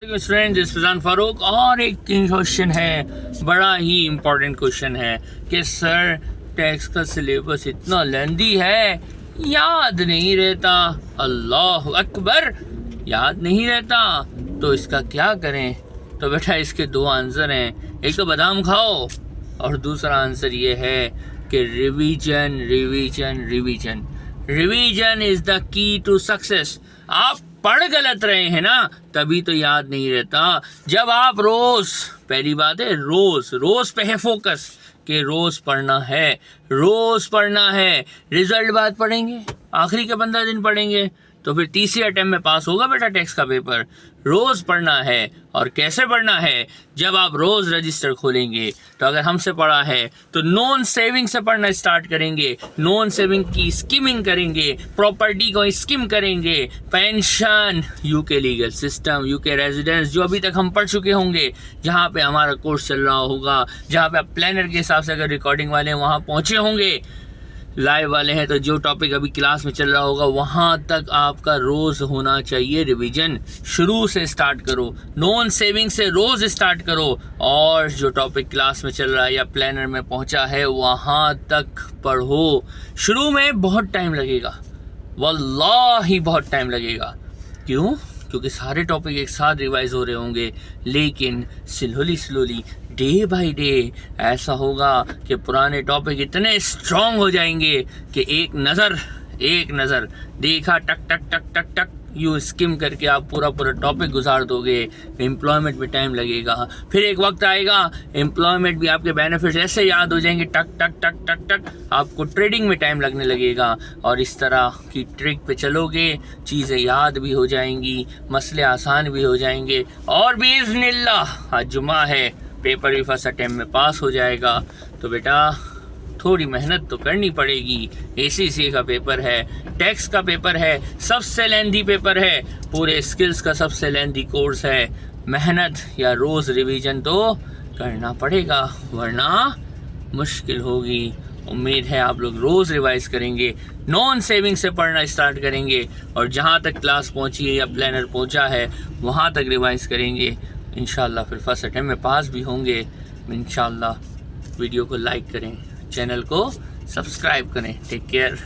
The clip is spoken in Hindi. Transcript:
स्टूडेंट फैजान फारूक और एक क्वेश्चन है, बड़ा ही इम्पोर्टेंट क्वेश्चन है कि सर टैक्स का सिलेबस इतना लेंदी है, याद नहीं रहता। अल्लाह अकबर, याद नहीं रहता तो इसका क्या करें? तो बेटा इसके दो आंसर हैं, एक तो बादाम खाओ और दूसरा आंसर ये है कि revision revision revision revision is the key to success. आप पढ़ गलत रहे हैं ना, तभी तो याद नहीं रहता। जब आप रोज, पहली बात है रोज पे है फोकस कि रोज पढ़ना है, रोज पढ़ना है। रिजल्ट बाद पढ़ेंगे, आखिरी के 15 दिन पढ़ेंगे तो फिर तीसरे अटेम्प्ट में पास होगा बेटा टैक्स का पेपर। रोज पढ़ना है। और कैसे पढ़ना है? जब आप रोज रजिस्टर खोलेंगे तो अगर हमसे पढ़ा है तो नॉन सेविंग से पढ़ना स्टार्ट करेंगे, नॉन सेविंग की स्कीमिंग करेंगे, प्रॉपर्टी को स्कीम करेंगे, pension, UK legal system, UK residence जो अभी तक हम पढ़ चुके होंगे, जहाँ पे हमारा कोर्स चल रहा होगा, जहाँ पे आप प्लानर के हिसाब से अगर रिकॉर्डिंग वाले हैं वहाँ पहुँचे होंगे, लाइव वाले हैं तो जो टॉपिक अभी क्लास में चल रहा होगा वहाँ तक आपका रोज़ होना चाहिए रिवीजन। शुरू से स्टार्ट करो, नॉन सेविंग से रोज़ स्टार्ट करो, और जो टॉपिक क्लास में चल रहा है या प्लानर में पहुँचा है वहाँ तक पढ़ो। शुरू में बहुत टाइम लगेगा, वल्लाही बहुत टाइम लगेगा। क्यों? क्योंकि सारे टॉपिक एक साथ रिवाइज हो रहे होंगे, लेकिन स्लोली डे बाय डे ऐसा होगा कि पुराने टॉपिक इतने स्ट्रॉन्ग हो जाएंगे कि एक नज़र देखा, टक टक टक टक टक यू स्किम करके आप पूरा टॉपिक गुजार दोगे। एम्प्लॉयमेंट में टाइम लगेगा, फिर एक वक्त आएगा एम्प्लॉयमेंट भी आपके बेनिफिट्स ऐसे याद हो जाएंगे, टक टक टक टक टक आपको ट्रेडिंग में टाइम लगने लगेगा। और इस तरह की ट्रिक पे चलोगे, चीज़ें याद भी हो जाएंगी, मसले आसान भी हो जाएंगे, और बिइज़्निल्लाह आज जुमा है, पेपर भी फर्स्ट अटेम्प्ट में पास हो जाएगा। तो बेटा थोड़ी मेहनत तो करनी पड़ेगी। ACCA का पेपर है, टैक्स का पेपर है, सबसे लेंदी पेपर है, पूरे स्किल्स का सबसे लेंदी कोर्स है। मेहनत या रोज़ रिवीजन तो करना पड़ेगा, वरना मुश्किल होगी। उम्मीद है आप लोग रोज़ रिवाइज करेंगे, नॉन सेविंग से पढ़ना स्टार्ट करेंगे, और जहाँ तक क्लास पहुँची है या प्लानर पहुँचा है वहाँ तक रिवाइज करेंगे। इंशाल्लाह फिर फर्स्ट अटेम्प्ट में पास भी होंगे इंशाल्लाह। वीडियो को लाइक करें, चैनल को सब्सक्राइब करें। Take care.